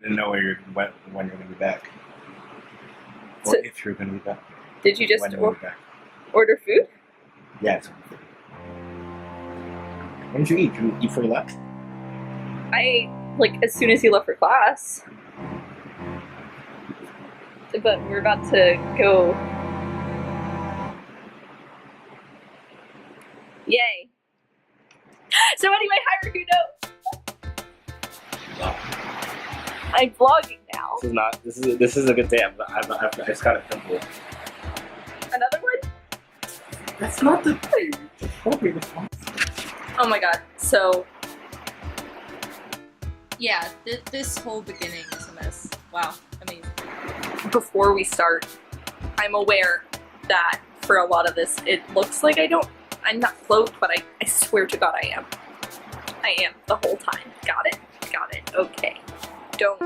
I didn't know when you're going to be back. Or So, if you're going to be back. did you just When you'll be back. order food? Yeah, it's when did you eat? Did you eat before you left? I, like, as soon as you left for class. But we're about to go. Yay. So anyway, hi Rakudo. I'm vlogging now. This is not. This is a good day. I just got a pimple. Another one? That's not the appropriate response. Oh my god. So yeah, this whole beginning is a mess. Wow, amazing. Before we start, I'm aware that for a lot of this, it looks like I'm not clothed, but I swear to God I am. I am the whole time. Got it? Got it. Okay. Don't.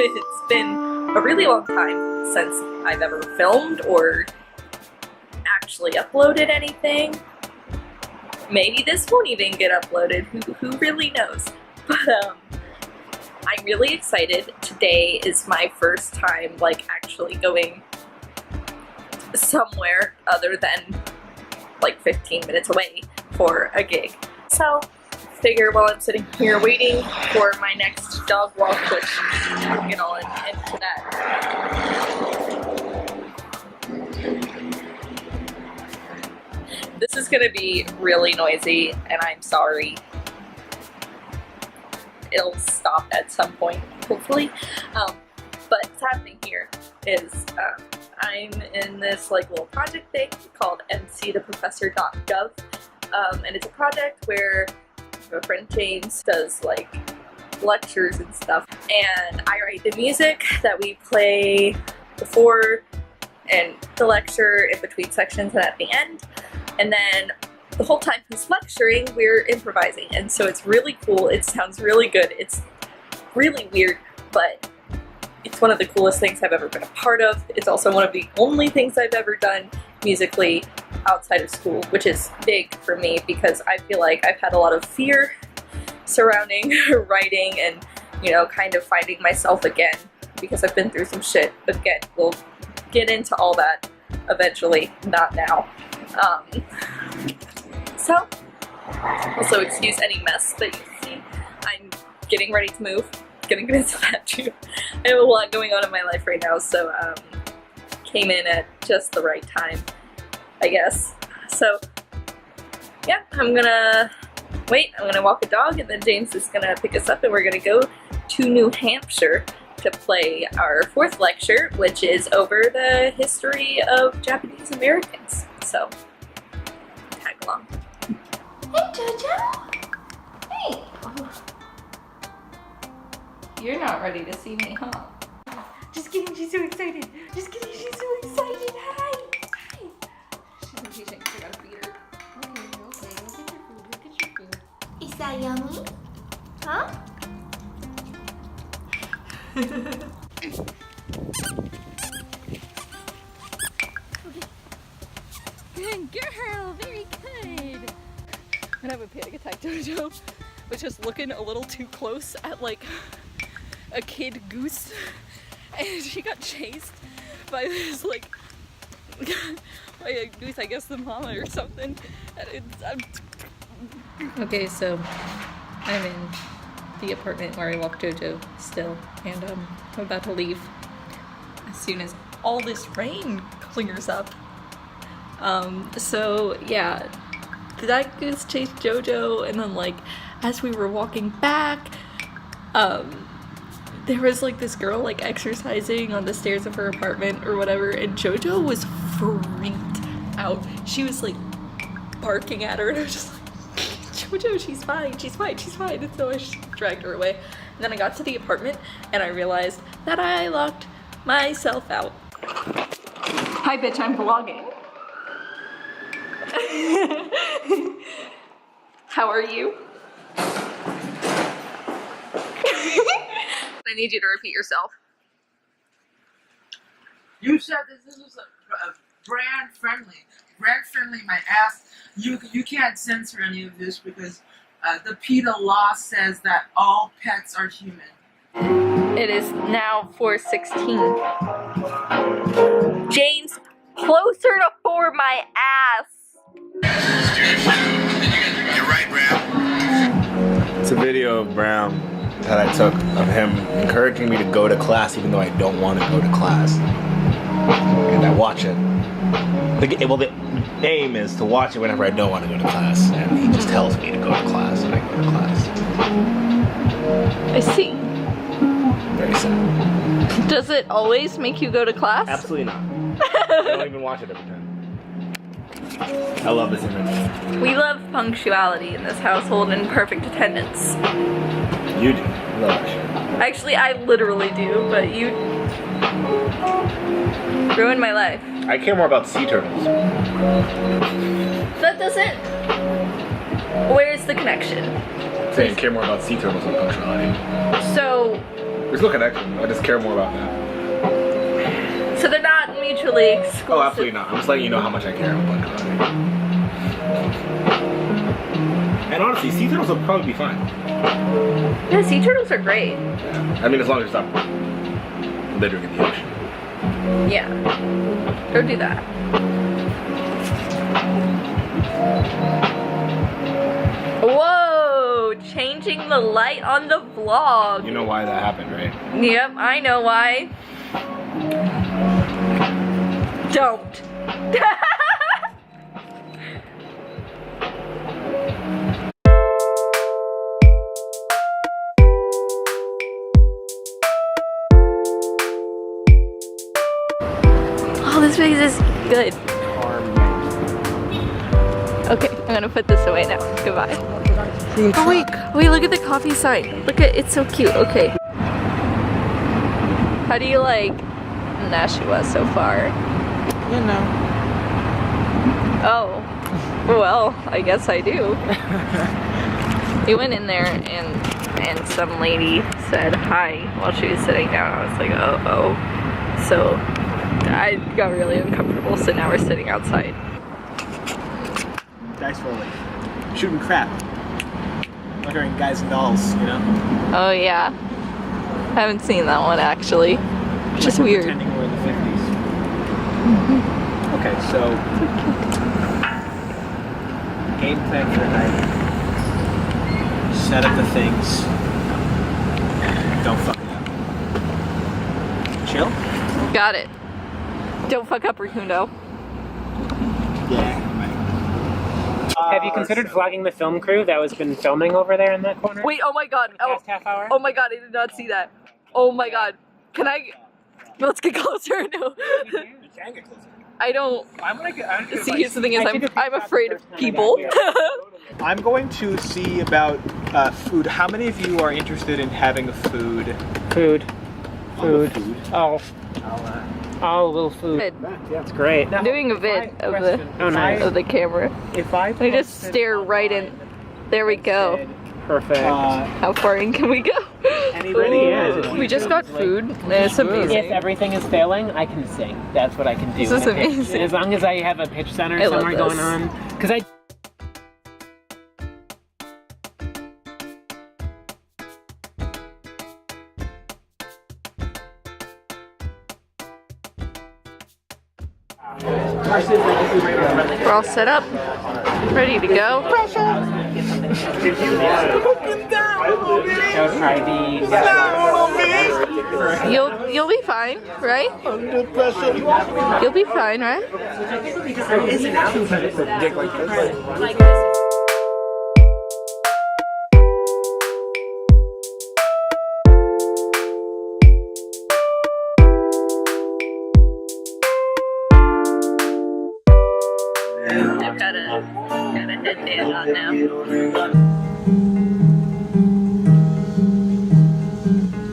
It's been a really long time since I've ever filmed or actually uploaded anything. Maybe this won't even get uploaded, who really knows? But I'm really excited. Today is my first time like actually going somewhere other than like 15 minutes away for a gig. So figure while I'm sitting here waiting for my next dog walk, which we'll get all into that. This is gonna be really noisy, and I'm sorry. It'll stop at some point, hopefully. But what's happening here is I'm in this like little project thing called mctheprofessor.gov, and it's a project where my friend James does like lectures and stuff, and I write the music that we play before and the lecture, in between sections, and at the end. And then the whole time he's lecturing, we're improvising, and so it's really cool. It sounds really good. It's really weird, but it's one of the coolest things I've ever been a part of. It's also one of the only things I've ever done musically outside of school, which is big for me because I feel like I've had a lot of fear surrounding writing and, you know, kind of finding myself again because I've been through some shit. But again, we'll get into all that eventually, not now. So, also excuse any mess that you see. I'm getting ready to move. Getting into that too. I have a lot going on in my life right now, so came in at just the right time, I guess. So yeah, I'm gonna walk a dog, and then James is gonna pick us up, and we're gonna go to New Hampshire to play our 4th lecture, which is over the history of Japanese Americans. So tag along. Hey Jojo! Hey! You're not ready to see me, huh? Just kidding, she's so excited. Just kidding, she's so excited. Hi! Hi! She's impatient because I gotta feed her. Okay, look at your food. Is that yummy? Huh? Good girl, very good. I'm gonna have a panic attack, Jojo, but just looking a little too close at like a kid goose, and she got chased by this like by a goose, I guess the mama or something. Okay, so I'm in the apartment where I walk Jojo still, and I'm about to leave as soon as all this rain clears up. So yeah, that goose chased Jojo, and then like as we were walking back, there was like this girl like exercising on the stairs of her apartment or whatever, and Jojo was freaked out. She was like barking at her, and I was just like, Jojo, she's fine, she's fine, she's fine. And so I just dragged her away. And then I got to the apartment and I realized that I locked myself out. Hi bitch, I'm vlogging. How are you? I need you to repeat yourself. You said that this was a brand friendly. Greg Friendly, my ass. You can't censor any of this because the PETA law says that all pets are human. It is now 4:16. James, closer to for my ass. You're right, Brown. It's a video of Brown that I took of him encouraging me to go to class even though I don't want to go to class. And I watch it. The aim is to watch it whenever I don't want to go to class. And he just tells me to go to class and I go to class. I see. Very sad. Does it always make you go to class? Absolutely not. I don't even watch it every time. I love this image. We love punctuality in this household and perfect attendance. You do. I love that shit. Actually, I literally do, but you ruined my life. I care more about sea turtles. That doesn't... Where's the connection? I'm saying I care more about sea turtles than punctuality. So... There's no connection. I just care more about that. So they're not mutually exclusive? Oh, absolutely not. I'm just letting you know how much I care about punctuality. And honestly, sea turtles will probably be fine. Yeah, sea turtles are great. Yeah. I mean, as long as it's not littering in the ocean. Yeah. Don't do that. Whoa! Changing the light on the vlog. You know why that happened, right? Yep, I know why. Don't. Oh, this place is good. Okay, I'm gonna put this away now. Goodbye. Oh wait, look at the coffee sign. Look at, it's so cute. Okay. How do you like Nashua so far? You know. Oh, well, I guess I do. We went in there and some lady said hi while she was sitting down. I was like, oh. So I got really uncomfortable, so now we're sitting outside. Dice rolling. Shooting crap. Murdering guys and dolls, you know? Oh yeah. I haven't seen that one actually. Which is weird. Pretending we're in the 50s. Okay, so game plan for tonight. Set up the things. Don't fuck it up. Chill? Got it. Don't fuck up, Rakundo. Yeah, right. Have you considered flagging the film crew that was been filming over there in that corner? Wait, oh my god. For the past half hour? Oh my god, I did not see that. Oh my god. Can I... Let's get closer. No. You can get closer. I don't... I'm gonna get, See, here's the thing is I'm afraid of people. I'm going to see about food. How many of you are interested in having a food? Food. Food. Oh. I'll, Oh, a little food. Vid. Yeah, it's great. I'm doing a vid of nice. the camera. If I just stare right in. There we go. Perfect. How far in can we go? Anybody is. We just got food. It's amazing. If everything is failing, I can sing. That's what I can do. This is amazing. As long as I have a pitch center I love somewhere this. going on. Because I... We're all set up, ready to go. You'll be fine, right? You'll be fine, right? I've got a headband on now.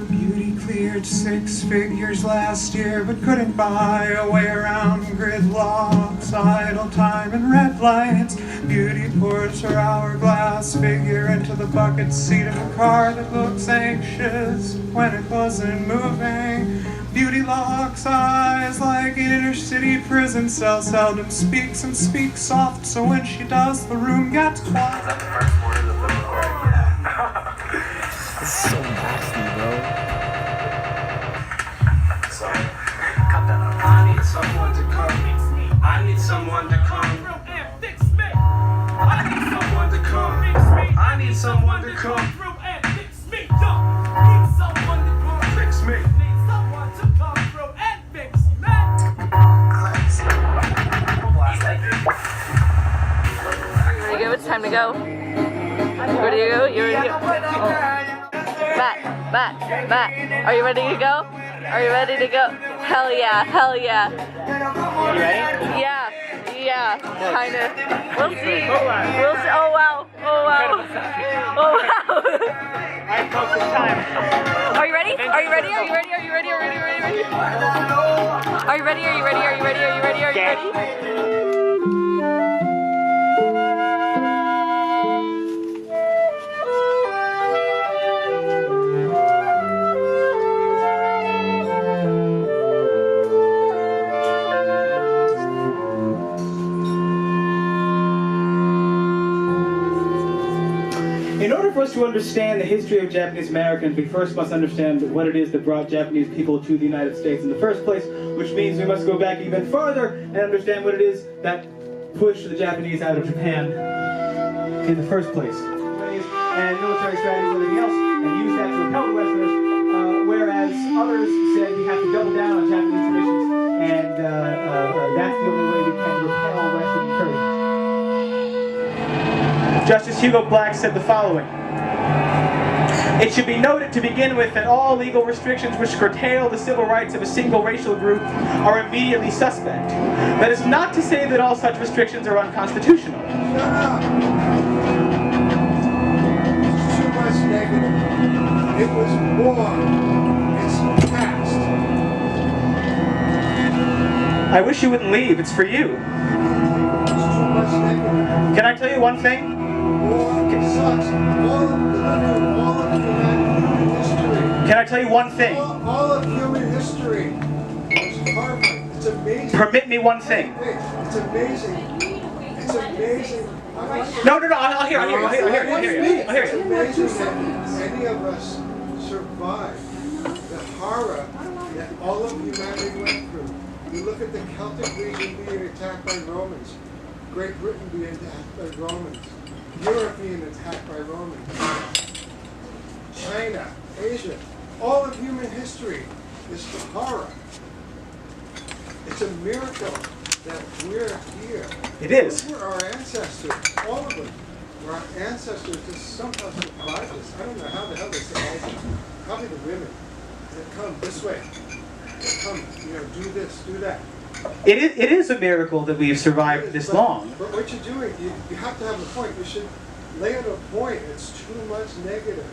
Beauty cleared 6 figures last year, but couldn't buy a way around gridlocks, idle time and red lights. Beauty pours her hourglass figure into the bucket seat of a car that looks anxious when it wasn't moving. Beauty locks eyes like an inner city prison cell. Seldom speaks and speaks soft, so when she does, the room gets quiet. Is that the first word of the recording? Yeah. This is so nasty, bro. So, cut that out. I need someone to come. I need someone to come. I need someone to come. I need someone to come. Fix me. Ready to go? It's time to go. Ready to go? You ready to go? Oh. Matt, are you ready to go? Are you ready to go? Hell yeah, hell yeah. You ready? Yeah, kinda. We'll see. We'll see. Oh wow. Alright folks, it's time. Are you ready? Are you ready? Are you ready? Are you ready? Are you ready? Are you ready? Are you ready? Are you ready? Are you ready? Are you ready? In order for us to understand the history of Japanese Americans, we first must understand what it is that brought Japanese people to the United States in the first place, which means we must go back even farther and understand what it is that pushed the Japanese out of Japan in the first place. And military strategies and everything else, and use that to repel the Westerners, whereas others said we have to double down on Japanese traditions, and that's the only way we can repel Western incursions. Justice Hugo Black said the following: "It should be noted to begin with that all legal restrictions which curtail the civil rights of a single racial group are immediately suspect. That is not to say that all such restrictions are unconstitutional." It's too much negative. It was war. It's past. I wish you wouldn't leave. It's for you. It's too much negative. Can I tell you one thing? War sucks. All of human history. Can I tell you one thing? All of human history is horrifying. It's amazing. Permit me one thing. Wait, it's amazing. It's amazing. No, I'll hear you. It's amazing that any of us survived the horror that all of humanity went through. You look at the Celtic region being attacked by Romans, Great Britain being attacked by Romans, Europe being attacked by Romans, China, Asia. All of human history is the horror. It's a miracle that we're here. It is. Those were our ancestors, all of them. Were our ancestors to somehow survive this. I don't know how the hell they survived it. Probably the women that come this way. That come, do this, do that. It is a miracle that we've survived this long. But what you're doing, you have to have a point. You should lay out a point. It's too much negative.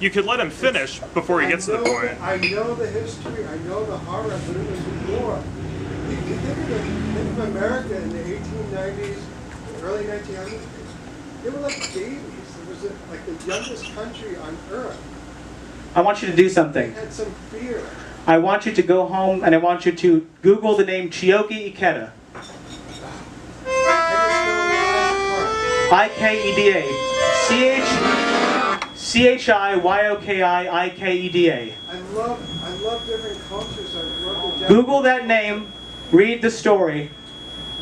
You could let him finish before he gets to the point. I know the history. I know the horror, but it was war. You think of America in the 1890s, the early 1900s. They were like babies. It was like the youngest country on earth. I want you to do something. They had some fear. I want you to go home and I want you to Google the name Chiyoki Ikeda. I-K-E-D-A. C-H-I-Y-O-K-I-I-K-E-D-A. I love different cultures. I love the Google that name, read the story,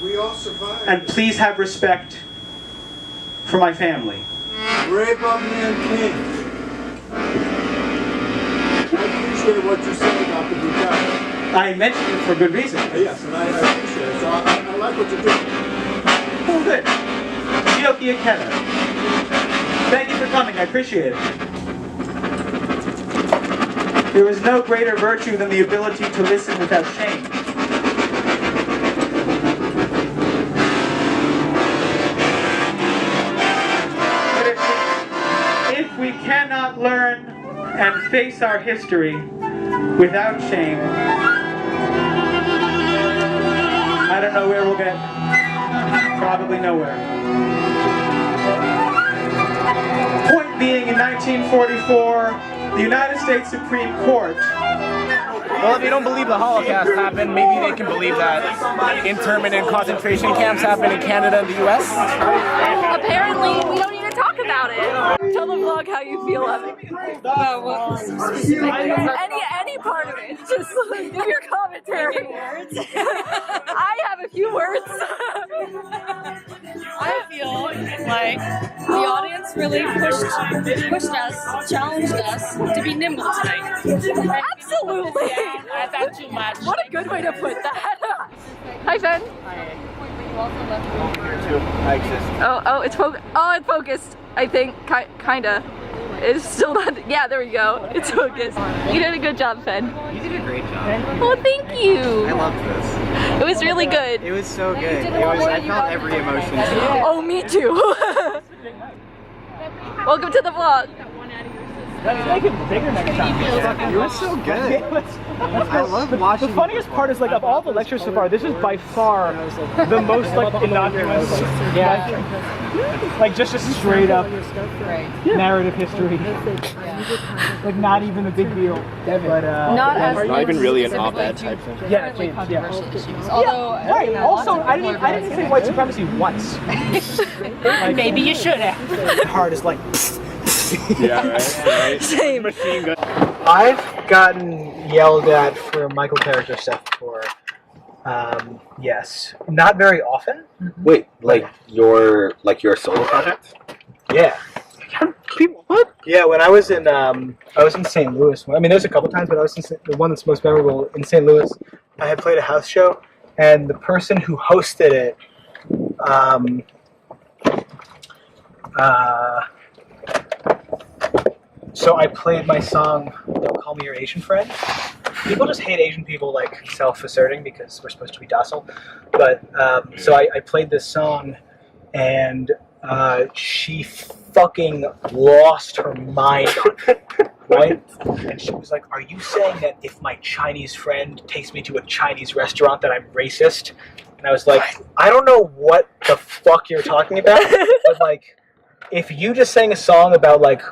We all survived. and please have respect for my family. Brave up man king. I appreciate what you said about the brutality. I mentioned it for good reason. Yes, and I appreciate it. So I like what you're doing. Oh, good. Chiyoki Ikeda. Thank you for coming. I appreciate it. There is no greater virtue than the ability to listen without shame. But if we cannot learn and face our history without shame, I don't know where we'll get. Probably nowhere. Point being, in 1944, the United States Supreme Court Well, if they don't believe the Holocaust happened, maybe they can believe that internment and concentration camps happened in Canada and the U.S. Apparently, we don't need to talk about it. Tell the vlog how you feel of it. Any part of it. Just give your commentary. I have a few words. I feel like the audience really pushed us, challenged us to be nimble tonight. Absolutely. I thought too much. What a good way to put that. Hi, Fen. I exist. Oh, it's focused. I think, kinda. It's still not. Yeah, there we go. It's focused. You did a good job, Fen. You did a great job. Oh, thank you. I loved this. It was really good. It was so good. I felt every emotion. Oh, me too. Welcome to the vlog. Let's make it bigger next time. It was so good. I love watching. The funniest part is, like, of all the lectures so far, this is by far the most, like, innocuous. Like just a straight up narrative history. Like not even a big deal. But not even really an op-ed type thing. Yeah, although right. Also, I didn't say white supremacy once. Like, maybe you should have. My heart is like. Yeah, right. Same. Machine gun. I've gotten yelled at for Michael character stuff before. Yes, not very often. Wait, like your solo project? Yeah. People, what? Yeah, when I was in St. Louis. I mean, there's a couple times, but I was in the one that's most memorable in St. Louis. I had played a house show, and the person who hosted it, so I played my song, Don't Call Me Your Asian Friend. People just hate Asian people, like, self-asserting because we're supposed to be docile. But, so I played this song, and she fucking lost her mind on it, right? And she was like, are you saying that if my Chinese friend takes me to a Chinese restaurant that I'm racist? And I was like, I don't know what the fuck you're talking about, but, like, if you just sang a song about, like,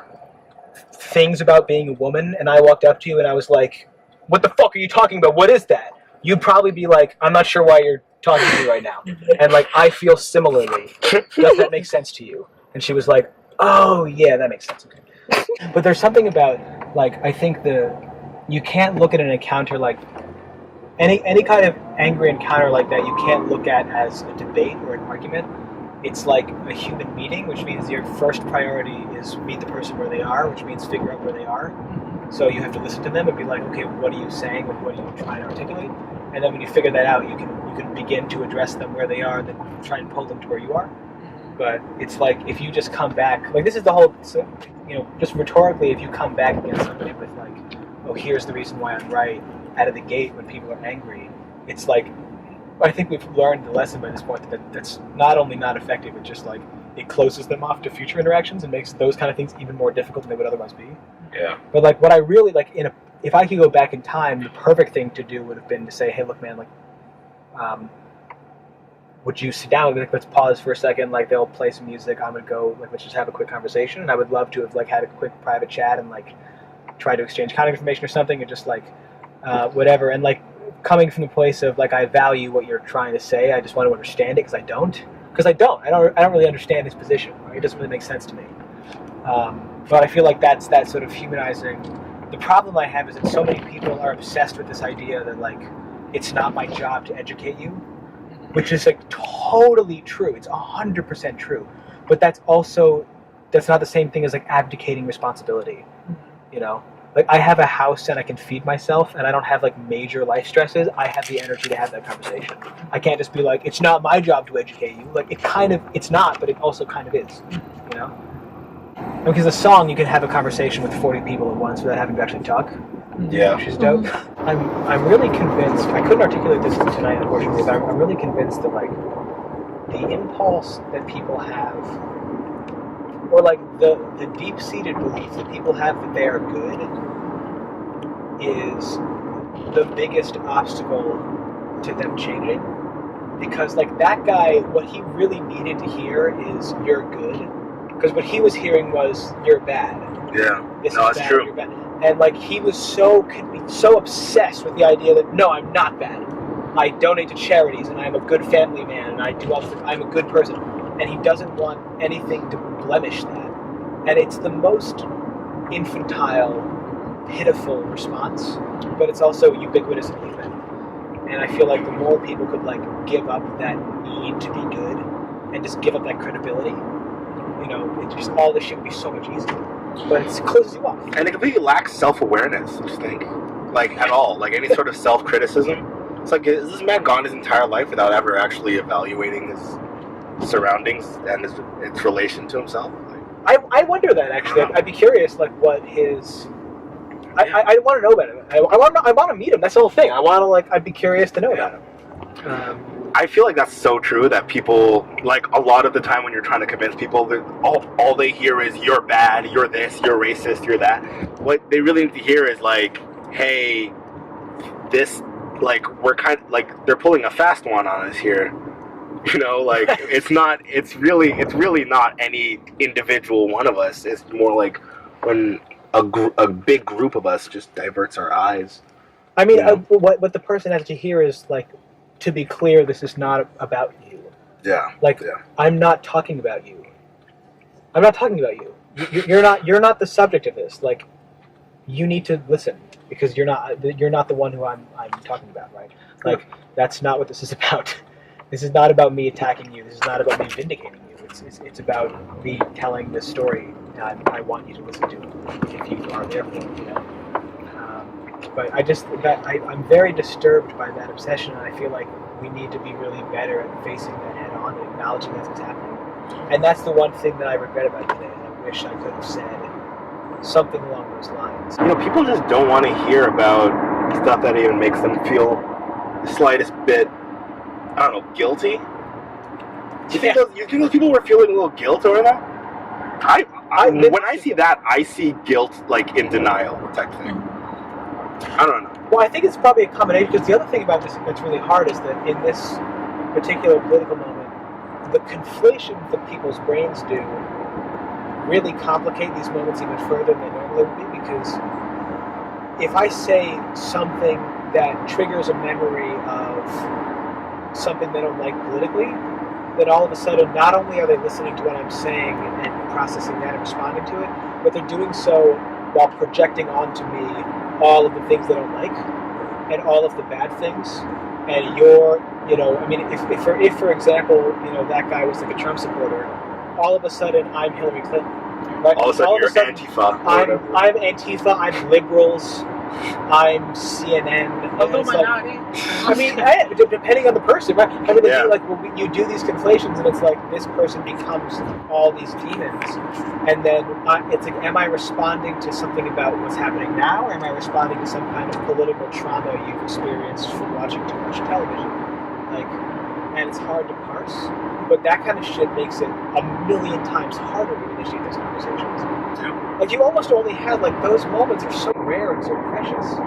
things about being a woman, and I walked up to you and I was like, what the fuck are you talking about? What is that? You'd probably be like, I'm not sure why you're talking to me right now. And like, I feel similarly. Does that make sense to you? And she was like, oh yeah, that makes sense. Okay. But there's something about, like, I think you can't look at an encounter like, any kind of angry encounter like that, you can't look at as a debate or an argument. It's like a human meeting, which means your first priority is meet the person where they are, which means figure out where they are. So you have to listen to them and be like, okay, what are you saying? What are you trying to articulate? And then when you figure that out, you can begin to address them where they are, and then try and pull them to where you are. But it's like, if you just come back, like, this is the whole, so, you know, just rhetorically, if you come back against somebody with like, oh, here's the reason why I'm right, out of the gate when people are angry, it's like, I think we've learned the lesson by this point that's not only not effective, it's just like, it closes them off to future interactions and makes those kind of things even more difficult than they would otherwise be. Yeah. But like, what I really like, if I could go back in time, the perfect thing to do would have been to say, hey, look, man, like, would you sit down? Like, let's pause for a second. Like, they'll play some music. I'm gonna go. Like, let's just have a quick conversation. And I would love to have like had a quick private chat and like try to exchange contact information or something, and just like whatever. And like, coming from the place of like, I value what you're trying to say. I just want to understand it because I don't really understand his position. Right? It doesn't really make sense to me. But I feel like that's that sort of humanizing. The problem I have is that so many people are obsessed with this idea that like, it's not my job to educate you, which is like totally true. It's 100% true. But that's not the same thing as like abdicating responsibility. You know, like, I have a house and I can feed myself and I don't have like major life stresses. I have the energy to have that conversation. I can't just be like, it's not my job to educate you. Like, it's not, but it also kind of is, you know? Because a song, you can have a conversation with 40 people at once without having to actually talk. Yeah. Which is dope. I'm really convinced, I couldn't articulate this tonight, unfortunately, but I'm really convinced that like, the impulse that people have, or like the deep-seated belief that people have that they are good, is the biggest obstacle to them changing. Because like, that guy, what he really needed to hear is, you're good. Because what he was hearing was, you're bad. Yeah. This no, is that's bad, true. You're bad. And like he was so obsessed with the idea that no, I'm not bad. I donate to charities, and I'm a good family man, and I'm a good person. And he doesn't want anything to blemish that. And it's the most infantile, pitiful response, but it's also ubiquitous in human. And I feel like the more people could like give up that need to be good and just give up that credibility, you know, it just all this shit would be so much easier. But it closes you off. And it completely lacks self-awareness, I just think. Like, at all. Like, any sort of self-criticism. It's like, is this man gone his entire life without ever actually evaluating his surroundings and its relation to himself? Like, I wonder that, actually. I'd be curious, like, what his... I want to know about him. I want to meet him. That's the whole thing. I'd be curious to know about him. I feel like that's so true that people, like, a lot of the time when you're trying to convince people that all they hear is you're bad, you're this, you're racist, you're that. What they really need to hear is like, hey, this, like, we're kind of, like, they're pulling a fast one on us here. You know, like, it's really not any individual one of us. It's more like when a big group of us just diverts our eyes. I mean, what the person has to hear is, like, to be clear, this is not about you. Yeah. Like, I'm not talking about you. I'm not talking about you. You're not the subject of this. Like, you need to listen because you're not the one who I'm talking about, right? Like, that's not what this is about. This is not about me attacking you. This is not about me vindicating you. It's about me telling this story, and I want you to listen to it if you are there for it, you know. But I'm very disturbed by that obsession, and I feel like we need to be really better at facing that head on and acknowledging that's what's happening. And that's the one thing that I regret about today. And I wish I could have said something along those lines. You know, people just don't want to hear about stuff that even makes them feel the slightest bit, I don't know, guilty. Do you think those people were feeling a little guilt over that? When I see that, I see guilt like in denial type thing. I don't know. Well, I think it's probably a combination, because the other thing about this that's really hard is that in this particular political moment, the conflation that people's brains do really complicate these moments even further than they normally would be, because if I say something that triggers a memory of something they don't like politically, then all of a sudden not only are they listening to what I'm saying and processing that and responding to it, but they're doing so while projecting onto me all of the things they don't like and all of the bad things. And you're, you know, I mean, if for example, you know, that guy was like a Trump supporter, all of a sudden I'm Hillary Clinton. Right? All of a sudden you're Antifa. I'm Antifa, I'm liberals, I'm CNN. Illuminati. I mean, depending on the person, right? I mean, you do these conflations, and it's like this person becomes all these demons, and then it's like, am I responding to something about what's happening now, or am I responding to some kind of political trauma you've experienced from watching too much television? Like, and it's hard to parse, but that kind of shit makes it a million times harder to initiate those conversations. Like, you almost only had, like, those moments are so rare and so precious.